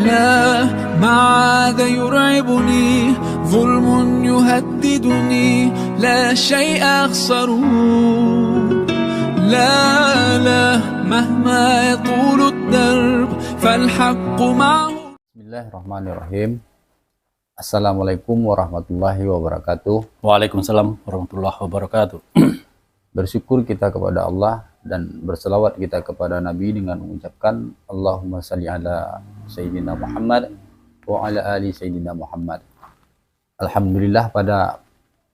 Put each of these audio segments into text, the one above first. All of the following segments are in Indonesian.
لا ما عاد يرعبني ظلم يهددني لا شيء أخسره لا مهما يطول الدرب فالحق معه. Bismillahirrahmanirrahim. Assalamualaikum warahmatullahi wabarakatuh. Waalaikumsalam warahmatullahi wabarakatuh. Bersyukur kita kepada Allah dan berselawat kita kepada Nabi dengan mengucapkan Allahumma salli ala Sayyidina Muhammad wa ala ali Sayyidina Muhammad. Alhamdulillah, pada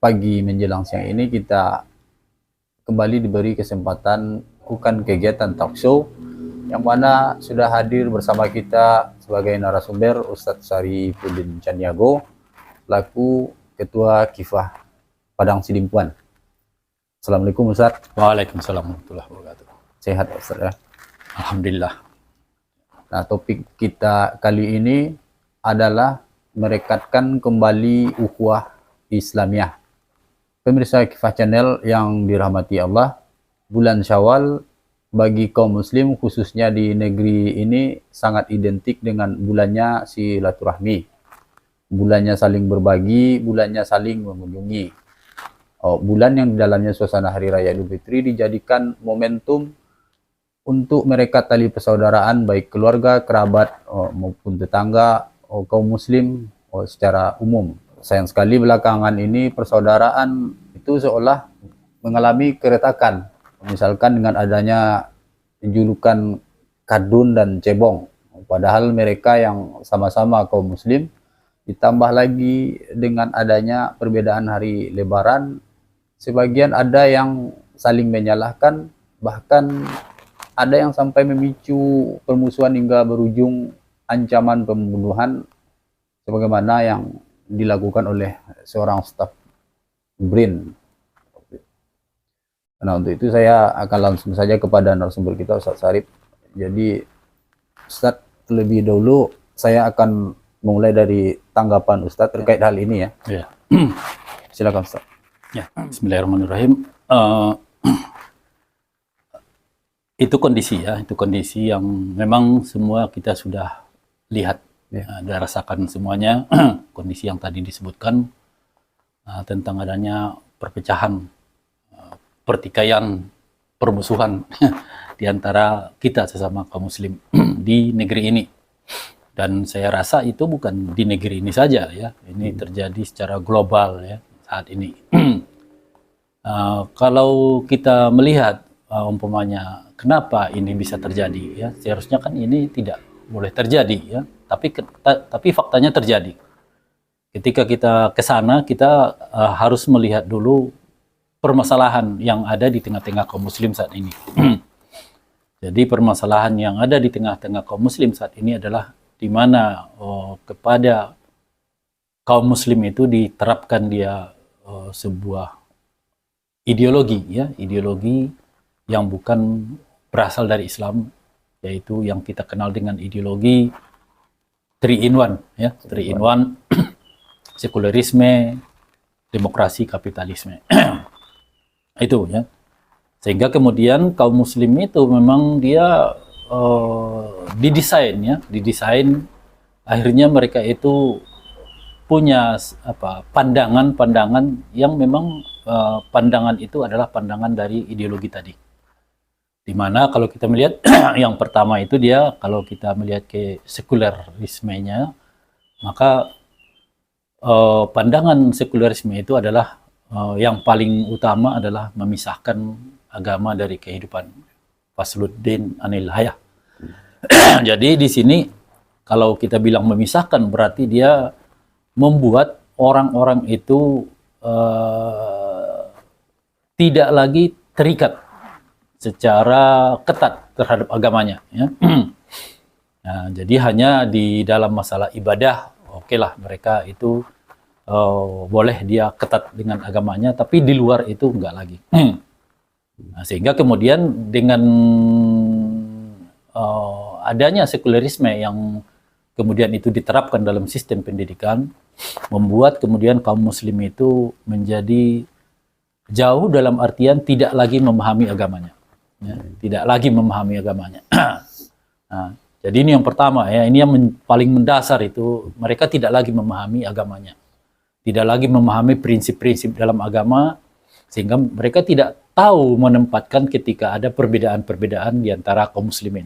pagi menjelang siang ini kita kembali diberi kesempatan melakukan kegiatan talk show yang mana sudah hadir bersama kita sebagai narasumber Ustadz Syarifuddin Caniago, selaku Ketua Kifah Padang Sidimpuan. Assalamualaikum Ustadz. Waalaikumsalam warahmatullahi wabarakatuh. Sehat Ustadz ya? Alhamdulillah. Nah, topik kita kali ini adalah merekatkan kembali ukhuwah Islamiyah. Pemirsa Kifah Channel yang dirahmati Allah, bulan Syawal bagi kaum muslim khususnya di negeri ini sangat identik dengan bulannya silaturahmi. Bulannya saling berbagi, bulannya saling mengunjungi. Bulan yang di dalamnya suasana Hari Raya Idul Fitri dijadikan momentum untuk merekat tali persaudaraan baik keluarga, kerabat maupun tetangga, kaum muslim secara umum. Sayang sekali belakangan ini persaudaraan itu seolah mengalami keretakan. Misalkan dengan adanya julukan kadun dan cebong, padahal mereka yang sama-sama kaum muslim, ditambah lagi dengan adanya perbedaan hari lebaran, sebagian ada yang saling menyalahkan, bahkan ada yang sampai memicu permusuhan hingga berujung ancaman pembunuhan sebagaimana yang dilakukan oleh seorang staf BRIN. Nah, untuk itu saya akan langsung saja kepada narasumber kita, Ustadz Syarif. Jadi, Ustadz, terlebih dahulu saya akan mulai dari tanggapan Ustadz terkait hal ini ya. Ya. Silakan Ustadz. Ya. Bismillahirrahmanirrahim. Itu kondisi yang memang semua kita sudah lihat, dan rasakan semuanya. Kondisi yang tadi disebutkan tentang adanya perpecahan, pertikaian, permusuhan di antara kita sesama kaum muslim di negeri ini. Dan saya rasa itu bukan di negeri ini saja ya, ini terjadi secara global ya saat ini. Kalau kita melihat umpamanya kenapa ini bisa terjadi ya, seharusnya kan ini tidak boleh terjadi ya, tapi faktanya terjadi. Ketika kita ke sana, kita harus melihat dulu permasalahan yang ada di tengah-tengah kaum muslim saat ini. Jadi permasalahan yang ada di tengah-tengah kaum muslim saat ini adalah di mana kepada kaum muslim itu diterapkan dia sebuah ideologi ya, ideologi yang bukan berasal dari Islam, yaitu yang kita kenal dengan ideologi 3 in 1 ya, 3 in 1, sekularisme, demokrasi, kapitalisme. Itu ya, sehingga kemudian kaum muslim itu memang dia didesain akhirnya mereka itu punya pandangan yang memang pandangan itu adalah pandangan dari ideologi tadi, dimana kalau kita melihat yang pertama itu dia, kalau kita melihat ke sekularismenya, maka pandangan sekularisme itu adalah yang paling utama adalah memisahkan agama dari kehidupan. Fasluddin anil hayah. Jadi di sini kalau kita bilang memisahkan, berarti dia membuat orang-orang itu tidak lagi terikat secara ketat terhadap agamanya ya. Nah, jadi hanya di dalam masalah ibadah, oke lah mereka itu boleh dia ketat dengan agamanya, tapi di luar itu enggak lagi. Nah, sehingga kemudian dengan adanya sekularisme yang kemudian itu diterapkan dalam sistem pendidikan, membuat kemudian kaum muslim itu menjadi jauh dalam artian tidak lagi memahami agamanya. Ya, tidak lagi memahami agamanya. Nah, Jadi ini yang pertama ya, ini yang paling mendasar itu mereka tidak lagi memahami agamanya. Tidak lagi memahami prinsip-prinsip dalam agama, sehingga mereka tidak tahu menempatkan ketika ada perbedaan-perbedaan di antara kaum muslimin.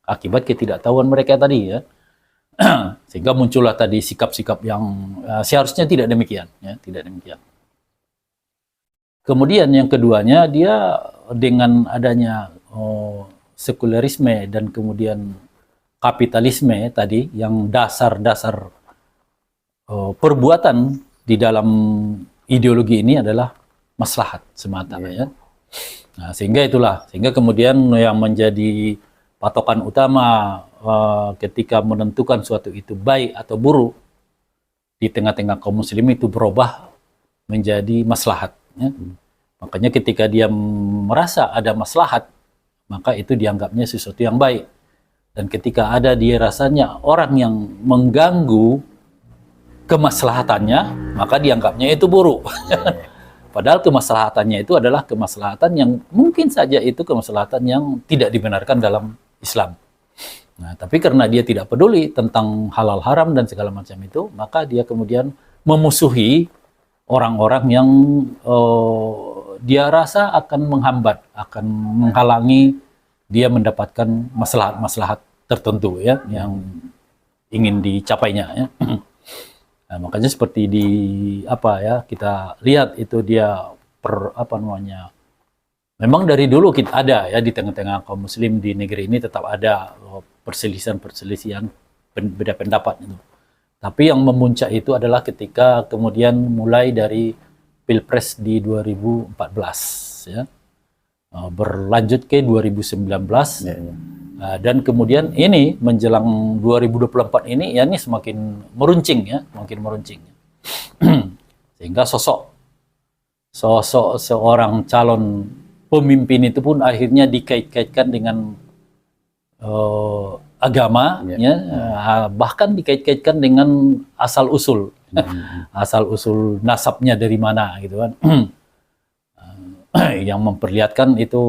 Akibat ketidaktahuan mereka tadi ya. Sehingga muncullah tadi sikap-sikap yang seharusnya tidak demikian ya, tidak demikian. Kemudian yang keduanya, dia dengan adanya sekulerisme dan kemudian kapitalisme tadi, yang dasar-dasar perbuatan di dalam ideologi ini adalah maslahat semata ya. Nah, sehingga kemudian yang menjadi patokan utama ketika menentukan suatu itu baik atau buruk di tengah-tengah kaum muslim itu berubah menjadi maslahat ya. Makanya ketika dia merasa ada maslahat, maka itu dianggapnya sesuatu yang baik. Dan ketika ada dia rasanya orang yang mengganggu kemaslahatannya, maka dianggapnya itu buruk. Padahal kemaslahatannya itu adalah kemaslahatan yang mungkin saja itu kemaslahatan yang tidak dibenarkan dalam Islam. Nah, tapi karena dia tidak peduli tentang halal haram dan segala macam itu, maka dia kemudian memusuhi orang-orang yang dia rasa akan menghambat, akan menghalangi dia mendapatkan maslahat-maslahat tertentu ya yang ingin dicapainya ya. Nah, makanya seperti di kita lihat itu dia memang dari dulu kita ada ya di tengah-tengah kaum muslim di negeri ini tetap ada perselisihan beda pendapat itu. Tapi yang memuncak itu adalah ketika kemudian mulai dari Pilpres di 2014 ya. Berlanjut ke 2019 dan kemudian ini menjelang 2024 ini ya ini semakin meruncing sehingga sosok seorang calon pemimpin itu pun akhirnya dikait-kaitkan dengan agama ya, bahkan dikait-kaitkan dengan asal usul nasabnya dari mana gitu kan. Yang memperlihatkan itu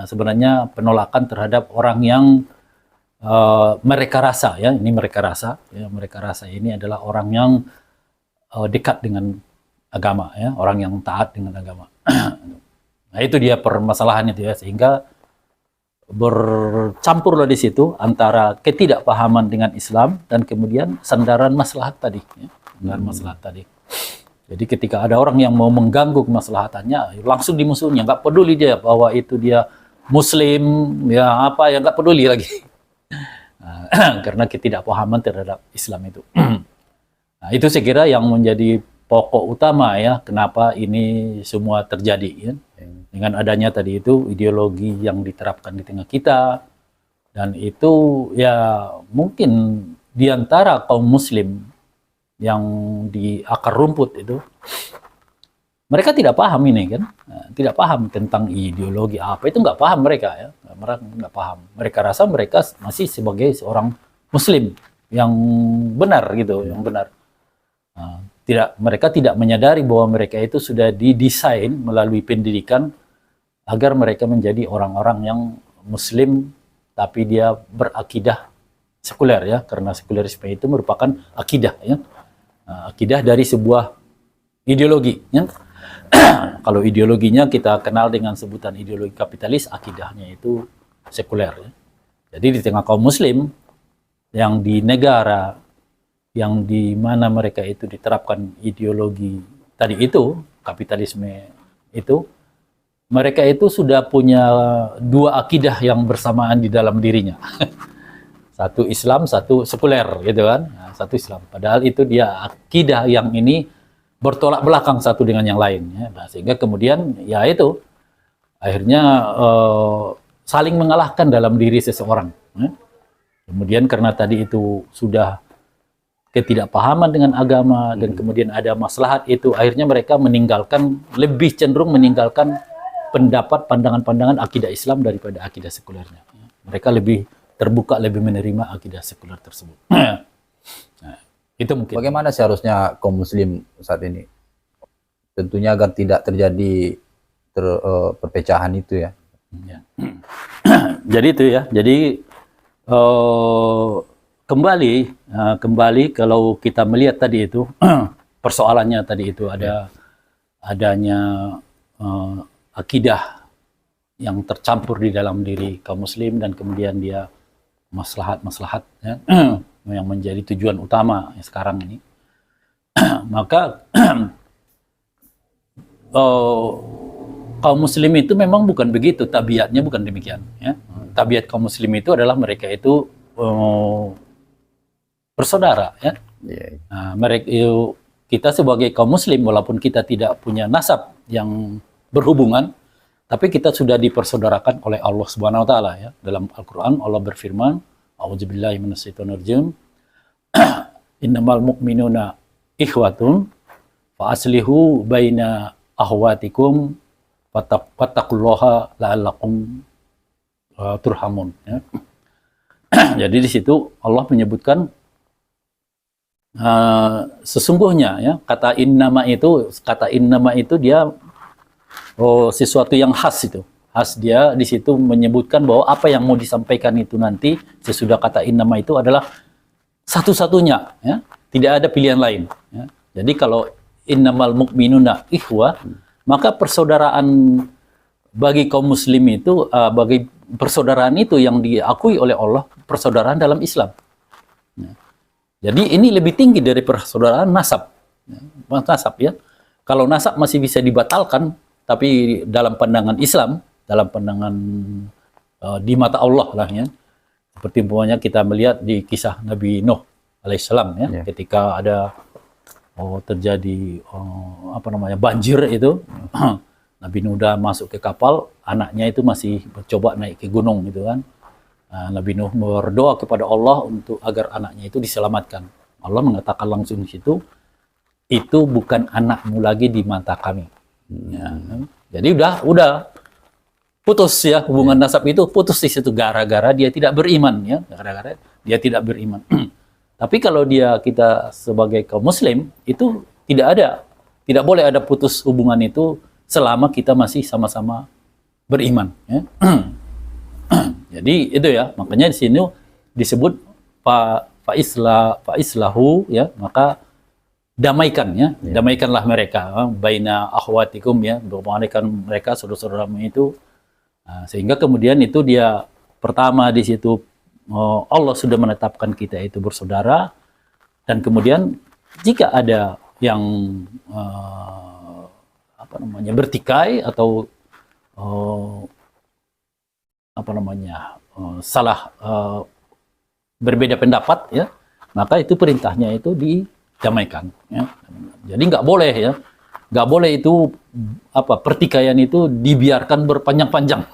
sebenarnya penolakan terhadap orang yang mereka rasa ini adalah orang yang dekat dengan agama ya, orang yang taat dengan agama. Nah itu dia permasalahan itu ya, sehingga bercampurlah di situ antara ketidakpahaman dengan Islam dan kemudian sandaran maslahat tadi ya, maslahat tadi. Jadi ketika ada orang yang mau mengganggu kemaslahatannya, langsung dimusuhnya, nggak peduli dia bahwa itu dia Muslim, ya nggak peduli lagi. Karena ketidakpahaman terhadap Islam itu. Nah, itu saya kira yang menjadi pokok utama ya, kenapa ini semua terjadi. Ya. Dengan adanya tadi itu ideologi yang diterapkan di tengah kita, dan itu ya mungkin di antara kaum Muslim yang di akar rumput itu mereka tidak paham ini kan, tidak paham tentang ideologi apa itu, nggak paham mereka ya, mereka nggak paham, mereka rasa mereka masih sebagai seorang Muslim yang benar gitu, yang benar. Mereka tidak menyadari bahwa mereka itu sudah didesain melalui pendidikan agar mereka menjadi orang-orang yang Muslim tapi dia berakidah sekuler ya, karena sekulerisme itu merupakan akidah ya. Akidah dari sebuah ideologi ya. Kalau ideologinya kita kenal dengan sebutan ideologi kapitalis, akidahnya itu sekuler ya. Jadi di tengah kaum muslim yang di negara yang di mana mereka itu diterapkan ideologi tadi itu, kapitalisme itu, mereka itu sudah punya dua akidah yang bersamaan di dalam dirinya. Satu Islam, satu sekuler, gitu kan? Nah, satu Islam. Padahal itu dia akidah yang ini bertolak belakang satu dengan yang lain. Ya. Nah, sehingga kemudian ya itu akhirnya saling mengalahkan dalam diri seseorang. Ya. Kemudian karena tadi itu sudah ketidakpahaman dengan agama dan kemudian ada maslahat itu, akhirnya mereka lebih cenderung meninggalkan pandangan-pandangan akidah Islam daripada akidah sekulernya. Ya. Mereka lebih terbuka, lebih menerima akidah sekuler tersebut. Nah, itu mungkin. Bagaimana seharusnya kaum muslim saat ini? Tentunya agar tidak terjadi perpecahan itu ya. Ya. Jadi itu ya. Jadi kembali kalau kita melihat tadi itu persoalannya tadi itu adanya akidah yang tercampur di dalam diri kaum muslim, dan kemudian dia maslahat ya, yang menjadi tujuan utama sekarang ini. Maka kaum muslim itu memang bukan begitu, tabiatnya bukan demikian ya. Tabiat kaum muslim itu adalah mereka itu bersaudara ya. Nah, kita sebagai kaum muslim, walaupun kita tidak punya nasab yang berhubungan, tapi kita sudah dipersaudarakan oleh Allah Subhanahu wa taala ya. Dalam Al-Qur'an Allah berfirman, a'udzubillahi minasyaitonir rajim, innamal mu'minuna ikhwatun fa aslihu baina ahwatikum wattaqullaha la'allakum turhamun ya. Jadi di situ Allah menyebutkan sesungguhnya ya, kata innama itu dia sesuatu yang khas itu. Khas dia di situ menyebutkan bahwa apa yang mau disampaikan itu nanti sesudah kata innama itu adalah satu-satunya ya, tidak ada pilihan lain ya. Jadi kalau innamal mu'minuna ikhwah, maka persaudaraan bagi kaum muslim itu, bagi persaudaraan itu yang diakui oleh Allah, persaudaraan dalam Islam. Ya. Jadi ini lebih tinggi dari persaudaraan nasab. Ya. Nasab ya. Kalau nasab masih bisa dibatalkan, tapi dalam pandangan Islam, dalam pandangan di mata Allah lah ya. Seperti umpamanya kita melihat di kisah Nabi Nuh alaihissalam ya, ketika ada terjadi banjir itu. Nabi Nuh udah masuk ke kapal, anaknya itu masih mencoba naik ke gunung gitu kan. Nabi Nuh berdoa kepada Allah untuk agar anaknya itu diselamatkan. Allah mengatakan langsung di situ, itu bukan anakmu lagi di mata kami. Ya. Jadi udah putus ya, hubungan nasab itu putus di situ gara-gara dia tidak beriman ya, gara-gara dia tidak beriman. Tapi kalau kita sebagai kaum muslim itu tidak boleh ada putus hubungan itu selama kita masih sama-sama beriman ya. Jadi itu ya, makanya di sini disebut fa islahu ya, maka damaikan ya, damaikanlah mereka baina akhwatikum ya, damaikan mereka saudara-saudaramu itu. Sehingga kemudian itu dia pertama di situ Allah sudah menetapkan kita itu bersaudara, dan kemudian jika ada yang bertikai atau salah berbeda pendapat ya, maka itu perintahnya itu didamaikan ya. Jadi nggak boleh ya, nggak boleh itu pertikaian itu dibiarkan berpanjang-panjang.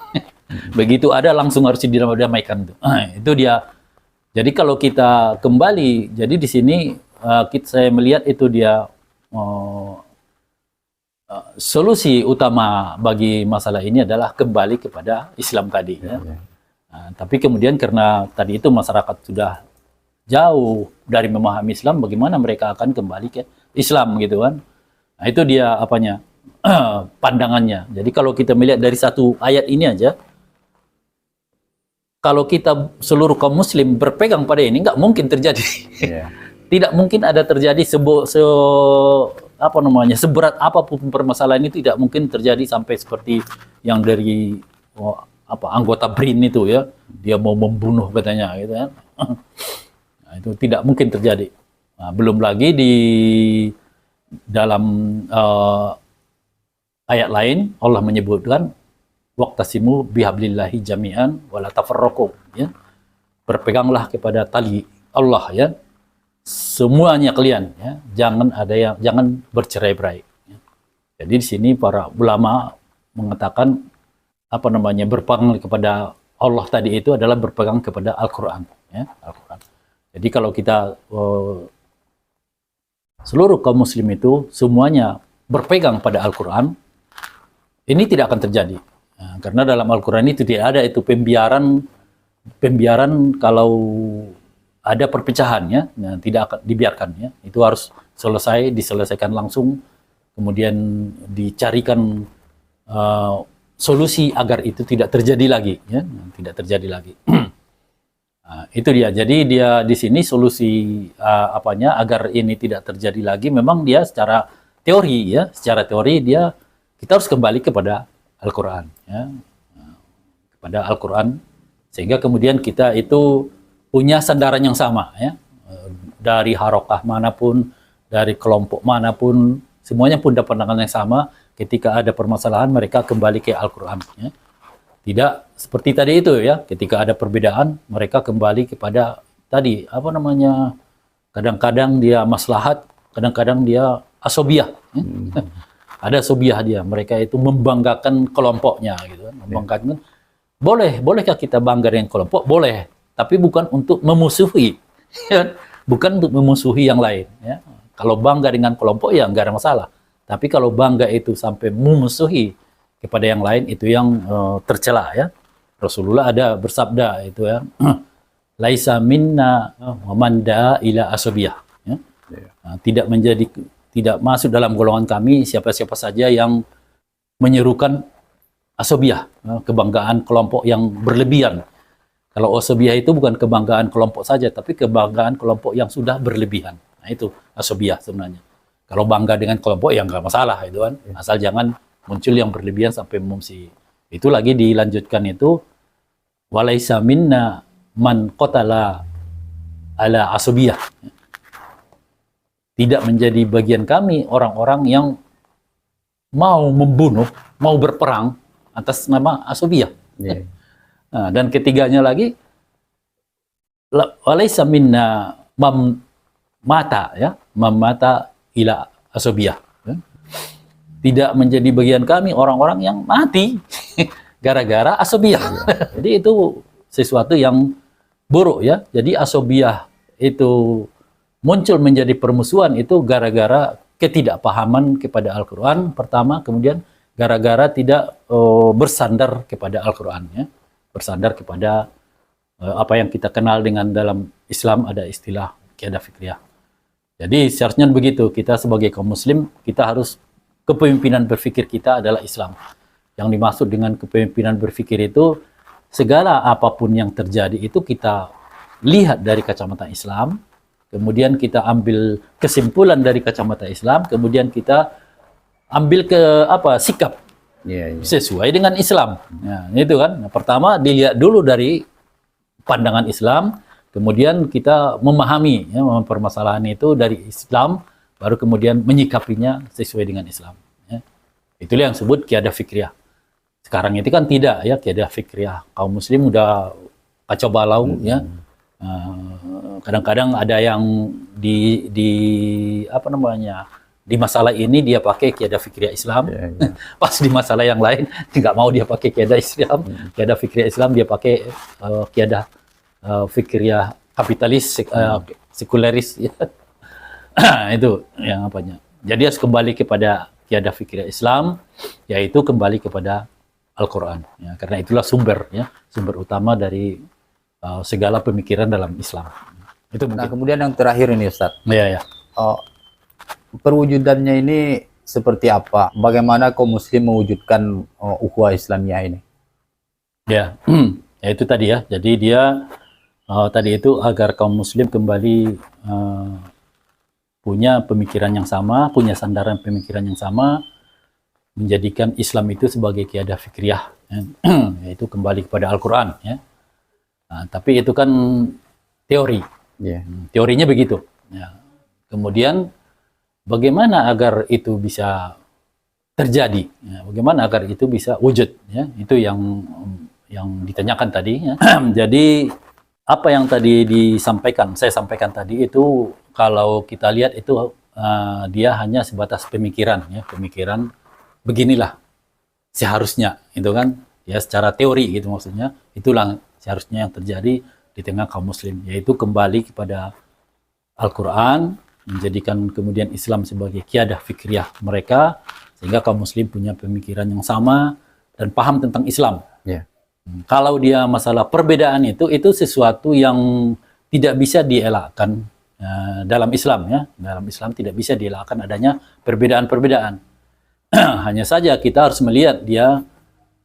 Begitu ada langsung harus didamaikan itu. Itu dia. Jadi kalau kita kembali, jadi di sini saya melihat itu dia solusi utama bagi masalah ini adalah kembali kepada Islam tadi ya. Tapi kemudian karena tadi itu masyarakat sudah jauh dari memahami Islam, bagaimana mereka akan kembali ke Islam gitu kan. Nah, itu dia pandangannya. Jadi kalau kita melihat dari satu ayat ini aja, kalau kita seluruh kaum muslim berpegang pada ini, nggak mungkin terjadi. Tidak mungkin ada terjadi seberat apapun permasalahan itu, tidak mungkin terjadi sampai seperti yang dari anggota BRIN itu ya, dia mau membunuh katanya gitu kan. Nah, itu tidak mungkin terjadi. Nah, belum lagi di dalam ayat lain Allah menyebutkan waqtasimu bihablillahi jami'an wala tafarraqu ya. Berpeganglah kepada tali Allah ya, semuanya kalian ya, jangan bercerai-berai ya. Jadi di sini para ulama mengatakan berpegang kepada Allah tadi itu adalah berpegang kepada Al-Qur'an ya, Al-Qur'an. Jadi kalau kita seluruh kaum muslim itu semuanya berpegang pada Al-Qur'an, ini tidak akan terjadi. Nah, karena dalam Al-Qur'an itu tidak ada itu pembiaran kalau ada perpecahan ya, nah, tidak akan dibiarkan ya. Itu harus diselesaikan langsung, kemudian dicarikan solusi agar itu tidak terjadi lagi ya, tidak terjadi lagi. Nah, itu dia. Jadi dia di sini solusi agar ini tidak terjadi lagi. Memang dia secara teori ya, secara teori dia kita harus kembali kepada Al-Quran ya, kepada Al-Quran sehingga kemudian kita itu punya sandaran yang sama ya, dari harokah manapun, dari kelompok manapun, semuanya punya pandangan yang sama. Ketika ada permasalahan mereka kembali ke Al-Quran ya. Tidak seperti tadi itu ya, ketika ada perbedaan mereka kembali kepada tadi kadang-kadang dia maslahat, kadang-kadang dia asobiah ya. Ada asobiah dia, mereka itu membanggakan kelompoknya gitu kan, membanggakan. Bolehkah kita bangga dengan kelompok? Boleh, tapi bukan untuk memusuhi ya. Bukan untuk memusuhi yang lain ya. Kalau bangga dengan kelompok ya nggak ada masalah, tapi kalau bangga itu sampai memusuhi kepada yang lain itu yang tercela ya. Rasulullah ada bersabda itu ya, laisa minna wa man da'a ila asabiyah ya. Nah, tidak masuk dalam golongan kami siapa-siapa saja yang menyerukan asabiyah, kebanggaan kelompok yang berlebihan. Kalau asabiyah itu bukan kebanggaan kelompok saja, tapi kebanggaan kelompok yang sudah berlebihan. Nah itu asabiyah sebenarnya. Kalau bangga dengan kelompok ya nggak masalah itu kan, asal jangan muncul yang berlebihan sampai mengungsi. Itu lagi dilanjutkan itu, walaisa minna man qatala ala asabiyah. Tidak menjadi bagian kami orang-orang yang mau membunuh, mau berperang atas nama asabiyah. Yeah. Nah, dan ketiganya lagi, walaisa minna man mata ya, man mata ila asabiyah. Tidak menjadi bagian kami orang-orang yang mati gara-gara asabiyah. Jadi itu sesuatu yang buruk ya. Jadi asabiyah itu muncul menjadi permusuhan itu gara-gara ketidakpahaman kepada Al-Quran pertama, kemudian gara-gara tidak bersandar kepada Al-Quran ya. Bersandar kepada apa yang kita kenal dengan dalam Islam ada istilah qiyadah fikriyah. Jadi seharusnya begitu, kita sebagai kaum muslim kita harus kepemimpinan berpikir kita adalah Islam. Yang dimaksud dengan kepemimpinan berpikir itu segala apapun yang terjadi itu kita lihat dari kacamata Islam, kemudian kita ambil kesimpulan dari kacamata Islam, kemudian kita ambil sikap sesuai dengan Islam. Nah, itu kan. Nah, pertama dilihat dulu dari pandangan Islam, kemudian kita memahami ya, permasalahan itu dari Islam, baru kemudian menyikapinya sesuai dengan Islam. Ya. Itulah yang disebut qiyadah fikriyah. Sekarang itu kan tidak ya qiyadah fikriyah. Kaum muslim udah kacau balau ya. Kadang-kadang ada yang di masalah ini dia pakai qiyadah fikriyah Islam, pas di masalah yang lain nggak mau dia pakai qiyadah Islam, qiyadah fikriyah Islam dia pakai qiyadah fikriyah kapitalis, sekuleris. Ya. Itu yang Jadi harus kembali kepada qiyadah fikriyah Islam, yaitu kembali kepada Al-Quran. Ya, karena itulah sumber utama dari segala pemikiran dalam Islam. Itu mungkin. Nah, kemudian yang terakhir ini Ustaz. Ya. Perwujudannya ini seperti apa? Bagaimana kaum muslim mewujudkan ukhuwah Islamiyah ini? Ya, ya itu tadi ya. Jadi dia tadi itu agar kaum muslim kembali punya pemikiran yang sama, punya sandaran pemikiran yang sama, menjadikan Islam itu sebagai qiyadah fikriyah, ya. Yaitu kembali kepada Al-Quran. Ya. Nah, tapi itu kan teori. Teorinya begitu. Ya. Kemudian bagaimana agar itu bisa terjadi? Ya, bagaimana agar itu bisa wujud? Ya, itu yang ditanyakan tadi. Ya. Jadi apa yang tadi saya sampaikan tadi itu kalau kita lihat itu dia hanya sebatas pemikiran, ya, pemikiran beginilah seharusnya, itu kan, ya secara teori gitu maksudnya. Itulah seharusnya yang terjadi di tengah kaum muslim, yaitu kembali kepada Al-Quran, menjadikan kemudian Islam sebagai qiyadah fikriyah mereka, sehingga kaum muslim punya pemikiran yang sama dan paham tentang Islam. Kalau dia masalah perbedaan itu sesuatu yang tidak bisa dielakkan dalam Islam, ya. Dalam Islam tidak bisa dielakkan adanya perbedaan-perbedaan. Hanya saja kita harus melihat dia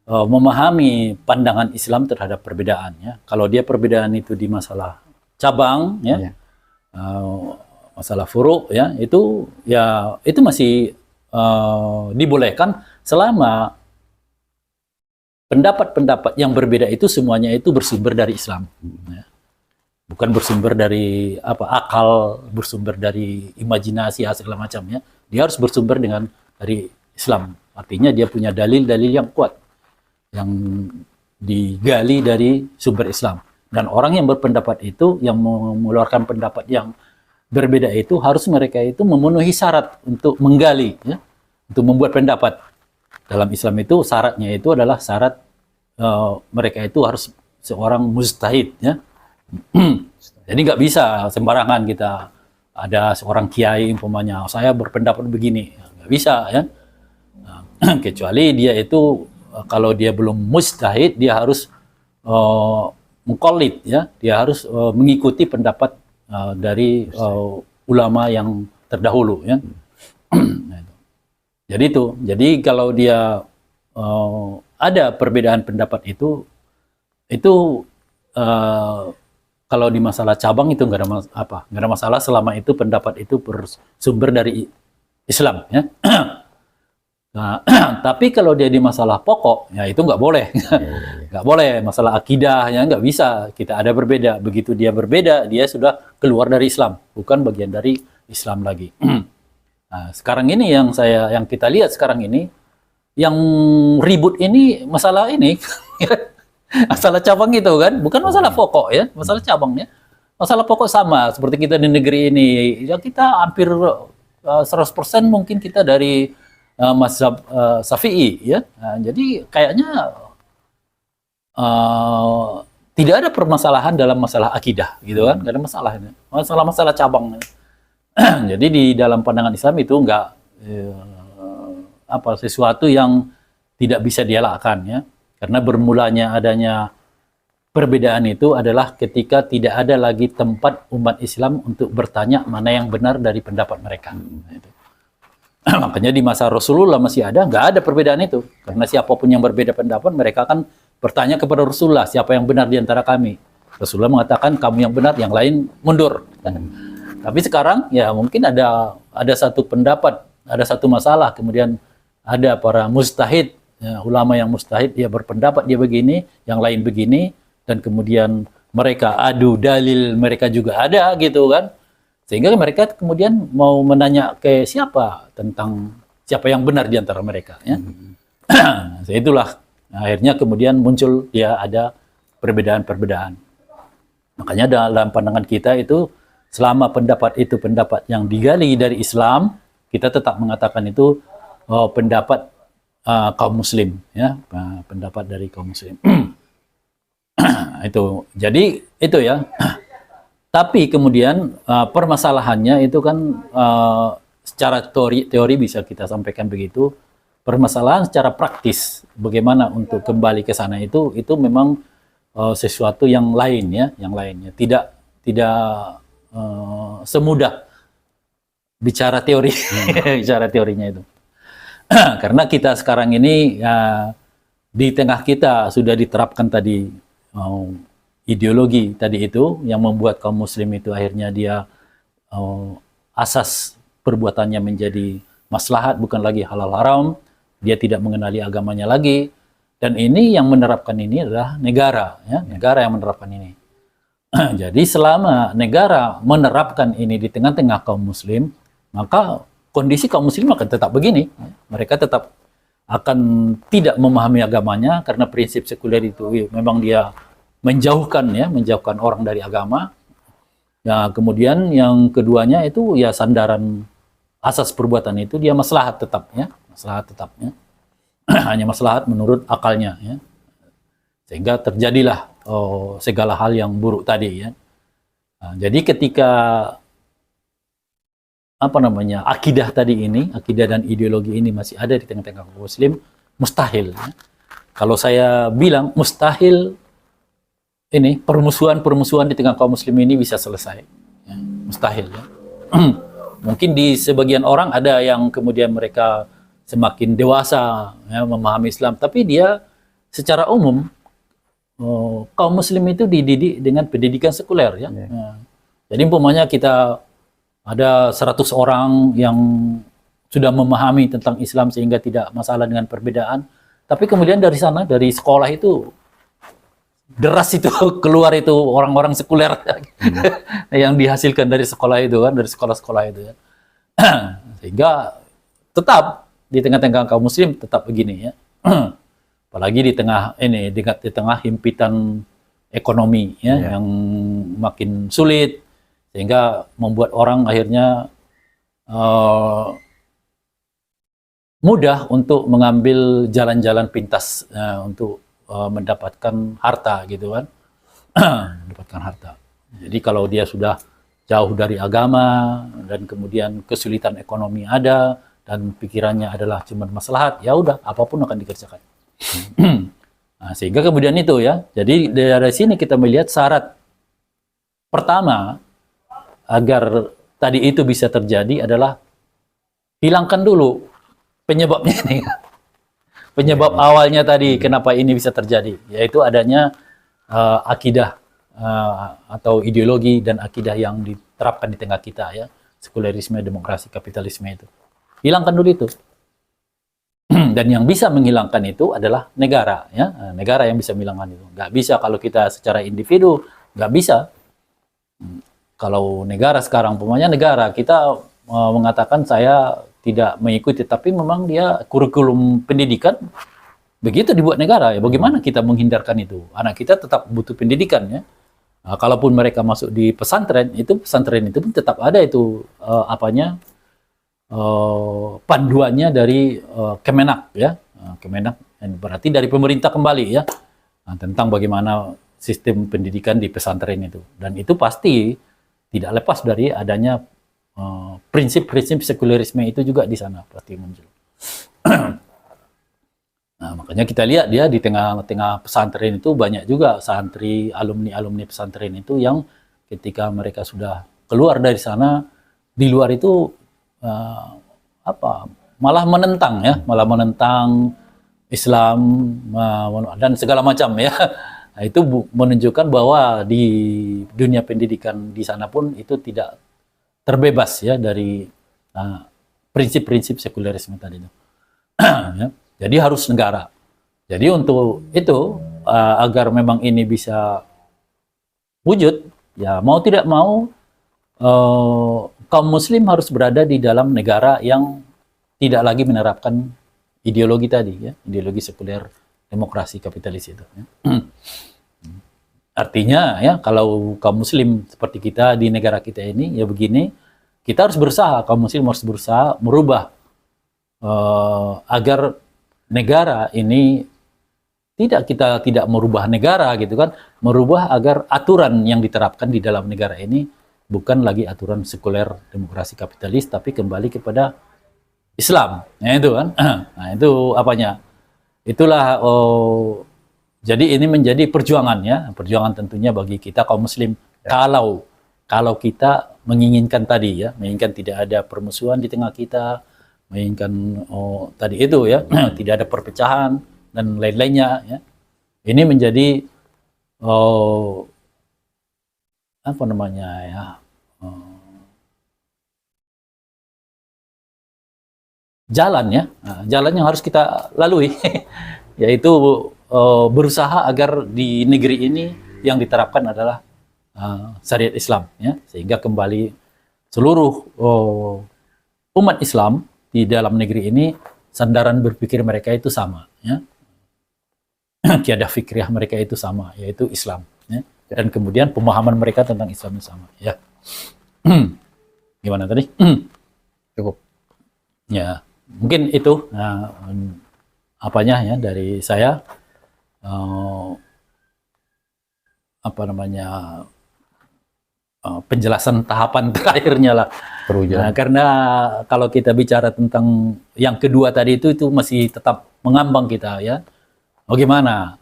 memahami pandangan Islam terhadap perbedaan. Ya. Kalau dia perbedaan itu di masalah cabang, ya, masalah furu, ya itu masih dibolehkan selama pendapat-pendapat yang berbeda itu semuanya itu bersumber dari Islam. Ya. Bukan bersumber dari akal, bersumber dari imajinasi segala macamnya. Dia harus bersumber dari Islam. Artinya dia punya dalil-dalil yang kuat, yang digali dari sumber Islam. Dan orang yang berpendapat itu, yang mengeluarkan pendapat yang berbeda itu, harus mereka itu memenuhi syarat untuk menggali, ya, untuk membuat pendapat. Dalam Islam itu syaratnya itu adalah syarat mereka itu harus seorang mujtahid, ya. Jadi nggak bisa sembarangan kita ada seorang kiai umpamanya saya berpendapat begini, nggak bisa, ya. Kecuali dia itu kalau dia belum mujtahid dia harus mengqallid, ya, dia harus mengikuti pendapat dari ulama yang terdahulu, ya. Jadi kalau dia ada perbedaan pendapat itu kalau di masalah cabang itu nggak ada masalah selama itu pendapat itu bersumber dari Islam, ya. Nah, tapi kalau dia di masalah pokok, ya itu nggak boleh, nggak boleh. Masalah akidah, ya nggak bisa. Kita ada berbeda. Begitu dia berbeda, dia sudah keluar dari Islam, bukan bagian dari Islam lagi. Nah, sekarang ini yang kita lihat sekarang ini, yang ribut ini masalah ini. Masalah cabang itu kan, bukan masalah pokok, ya, masalah cabangnya. Masalah pokok sama seperti kita di negeri ini, ya kita hampir 100% mungkin kita dari mazhab Syafi'i, ya. Nah, jadi kayaknya tidak ada permasalahan dalam masalah akidah, gitu kan? Gak ada masalah ini. Masalah cabang. Jadi di dalam pandangan Islam itu enggak sesuatu yang tidak bisa dielakkan, ya. Karena bermulanya adanya perbedaan itu adalah ketika tidak ada lagi tempat umat Islam untuk bertanya mana yang benar dari pendapat mereka. Makanya di masa Rasulullah masih nggak ada perbedaan itu. Karena siapapun yang berbeda pendapat, mereka akan bertanya kepada Rasulullah, siapa yang benar di antara kami. Rasulullah mengatakan, kamu yang benar, yang lain mundur. Tapi sekarang, ya mungkin ada satu pendapat, ada satu masalah, kemudian ada para mujtahid, ya, ulama yang mujtahid, dia berpendapat dia begini, yang lain begini, dan kemudian mereka adu dalil, mereka juga ada gitu kan, sehingga mereka kemudian mau menanya ke siapa tentang siapa yang benar di antara mereka, ya. Itulah akhirnya kemudian muncul dia ada perbedaan-perbedaan. Makanya dalam pandangan kita itu selama pendapat itu pendapat yang digali dari Islam, kita tetap mengatakan itu pendapat kaum muslim, ya, pendapat dari kaum muslim. Itu jadi itu, ya. Tapi kemudian permasalahannya itu kan secara teori bisa kita sampaikan begitu. Permasalahan secara praktis bagaimana untuk kembali ke sana itu memang sesuatu yang lain, ya, yang lainnya tidak semudah bicara teori, bicara teorinya itu. Karena kita sekarang ini di tengah kita sudah diterapkan tadi ideologi tadi itu yang membuat kaum muslim itu akhirnya dia asas perbuatannya menjadi maslahat, bukan lagi halal haram, dia tidak mengenali agamanya lagi, dan ini yang menerapkan ini adalah negara, ya, negara yang menerapkan ini. Jadi selama negara menerapkan ini di tengah-tengah kaum muslim, maka kondisi kaum muslim akan tetap begini. Mereka tetap akan tidak memahami agamanya karena prinsip sekuler itu memang dia menjauhkan orang dari agama. Ya, kemudian yang keduanya itu ya sandaran asas perbuatan itu dia maslahat tetapnya, hanya maslahat menurut akalnya, ya. Sehingga terjadilah segala hal yang buruk tadi, ya. Nah, jadi ketika akidah tadi ini, akidah dan ideologi ini masih ada di tengah-tengah kaum muslim, mustahil, ya. Kalau saya bilang mustahil ini permusuhan di tengah kaum muslim ini bisa selesai, ya. Mustahil, ya. Mungkin di sebagian orang ada yang kemudian mereka semakin dewasa, ya, memahami Islam, tapi dia secara umum kaum muslim itu dididik dengan pendidikan sekuler ya. Jadi umpamanya kita ada 100 orang yang sudah memahami tentang Islam sehingga tidak masalah dengan perbedaan, tapi kemudian dari sana, dari sekolah itu deras itu keluar itu orang-orang sekuler yang dihasilkan dari sekolah itu kan, dari sekolah-sekolah itu ya. Sehingga tetap di tengah-tengah kaum muslim tetap begini ya. Apalagi di tengah ini, di tengah himpitan ekonomi ya, yang makin sulit, sehingga membuat orang akhirnya mudah untuk mengambil jalan-jalan pintas untuk mendapatkan harta gitu kan. Mendapatkan harta. Jadi kalau dia sudah jauh dari agama dan kemudian kesulitan ekonomi ada dan pikirannya adalah cuma maslahat, ya udah apapun akan dikerjakan. Nah, sehingga kemudian itu ya. Jadi dari sini kita melihat syarat pertama agar tadi itu bisa terjadi adalah hilangkan dulu penyebabnya ini. Penyebab awalnya tadi kenapa ini bisa terjadi, yaitu adanya akidah atau ideologi dan akidah yang diterapkan di tengah kita ya, sekulerisme, demokrasi, kapitalisme itu. Hilangkan dulu itu. Dan yang bisa menghilangkan itu adalah negara ya, negara yang bisa menghilangkan itu. Nggak bisa kalau kita secara individu, nggak bisa. Kalau negara sekarang, umpamanya negara kita mengatakan saya tidak mengikuti, tapi memang dia kurikulum pendidikan begitu dibuat negara ya. Bagaimana kita menghindarkan itu? Anak kita tetap butuh pendidikan ya. Nah, kalaupun mereka masuk di pesantren itu pun tetap ada itu panduannya dari Kemenak ya. Kemenak berarti dari pemerintah kembali ya. Nah, tentang bagaimana sistem pendidikan di pesantren itu. Dan itu pasti tidak lepas dari adanya prinsip-prinsip sekulerisme itu juga di sana pasti muncul. Nah, makanya kita lihat dia di tengah-tengah pesantren itu banyak juga santri, alumni pesantren itu yang ketika mereka sudah keluar dari sana, di luar itu malah menentang Islam dan segala macam ya. Nah, itu menunjukkan bahwa di dunia pendidikan di sana pun itu tidak terbebas ya dari prinsip-prinsip sekulerisme tadi itu. Ya. Jadi harus negara. Jadi untuk itu agar memang ini bisa wujud, ya mau tidak mau kaum muslim harus berada di dalam negara yang tidak lagi menerapkan ideologi tadi ya, ideologi sekuler demokrasi kapitalis itu ya. Artinya ya kalau kaum muslim seperti kita di negara kita ini ya begini, kita harus berusaha, kaum muslim harus berusaha merubah agar negara ini kita tidak merubah negara gitu kan, merubah agar aturan yang diterapkan di dalam negara ini bukan lagi aturan sekuler demokrasi kapitalis tapi kembali kepada Islam. Nah itu kan. Nah itu apanya? Itulah jadi ini menjadi perjuangan ya, perjuangan tentunya bagi kita kaum muslim kalau kita menginginkan tadi ya, menginginkan tidak ada permusuhan di tengah kita, menginginkan tadi itu ya, tidak ada perpecahan dan lain-lainnya ya. Ini menjadi apa namanya ya? Jalan ya, jalan yang harus kita lalui yaitu berusaha agar di negeri ini yang diterapkan adalah syariat Islam ya, sehingga kembali seluruh umat Islam di dalam negeri ini sandaran berpikir mereka itu sama ya. Kiadah fikriah mereka itu sama, yaitu Islam ya. Dan kemudian pemahaman mereka tentang Islam itu sama ya. Gimana tadi? Cukup. Ya, mungkin itu apanya ya dari saya penjelasan tahapan terakhirnya lah. Nah, karena kalau kita bicara tentang yang kedua tadi itu masih tetap mengambang kita ya. Bagaimana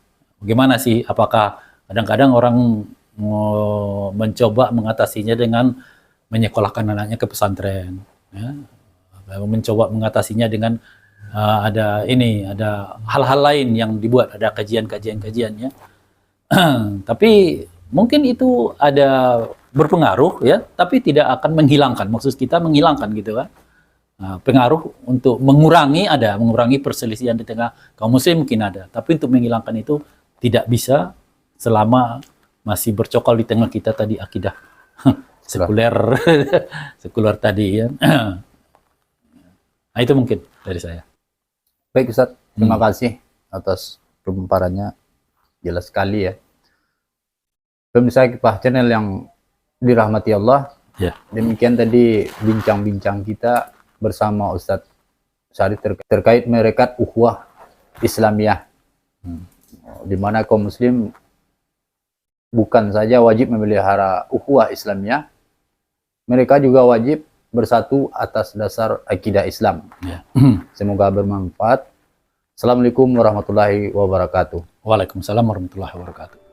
sih? Apakah kadang-kadang orang mencoba mengatasinya dengan menyekolahkan anaknya ke pesantren, ya? Mencoba mengatasinya dengan ada ini, ada hal-hal lain yang dibuat, ada kajian-kajiannya. Tapi mungkin itu ada berpengaruh ya, tapi tidak akan menghilangkan. Maksud kita menghilangkan gitu kan. Pengaruh untuk mengurangi perselisihan di tengah kaum muslim mungkin ada, tapi untuk menghilangkan itu tidak bisa selama masih bercokol di tengah kita tadi akidah sekuler sekuler tadi ya. Nah, itu mungkin dari saya. Baik Ustaz, terima kasih atas pemaparannya, jelas sekali ya. Pemirsa Kifah Channel yang dirahmati Allah, Ya. demikian tadi bincang-bincang kita bersama Ustadz Syarif terkait merekat ukhuwah Islamiyah, di mana kaum muslim bukan saja wajib memelihara ukhuwah Islamiyah, mereka juga wajib bersatu atas dasar akidah Islam. Ya. Semoga bermanfaat. Assalamualaikum warahmatullahi wabarakatuh. Waalaikumsalam warahmatullahi wabarakatuh.